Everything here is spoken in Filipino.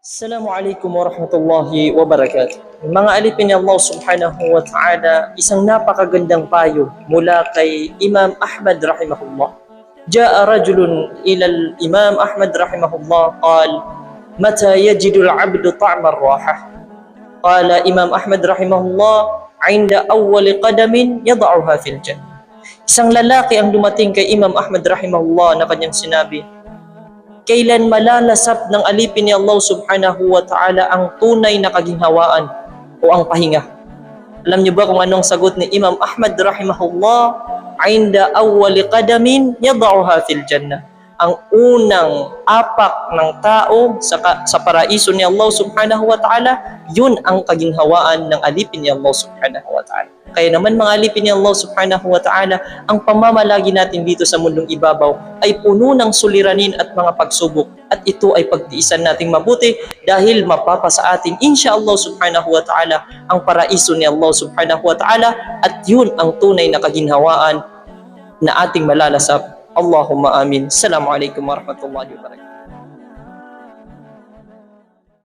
Assalamualaikum warahmatullahi wabarakatuh. Mga alipin ni Allah subhanahu wa ta'ala, isang napakagandang payo mula kay Imam Ahmad rahimahullah. Ja'a rajulun ila Imam Ahmad rahimahullah qal, mata yajidu al-'abdu ta'ma ar-rahah? Qala Imam Ahmad rahimahullah, 'inda awwali qadamin yad'uha fil jannah. Isang lalaki ang dumating kay Imam Ahmad rahimahullah na kanyang sinabi, kailan malalasap ng alipin ni Allah subhanahu wa ta'ala ang tunay na kaginhawaan o ang pahinga? Alam niyo ba kung anong sagot ni Imam Ahmad rahimahullah? 'Inda awwali qadamin yad'uha fil jannah. Ang unang apak ng tao sa paraiso ni Allah subhanahu wa ta'ala, yun ang kaginhawaan ng alipin ni Allah subhanahu wa ta'ala. Kaya naman mga alipin ni Allah subhanahu wa ta'ala, ang pamamalagi natin dito sa mundong ibabaw ay puno ng suliranin at mga pagsubok. At ito ay pagtiisan nating mabuti dahil mapapasa atin insyaAllah subhanahu wa ta'ala ang paraiso ni Allah subhanahu wa ta'ala, at yun ang tunay na kaginhawaan na ating malalasap. Allahumma amin. Assalamualaikum warahmatullahi wabarakatuh.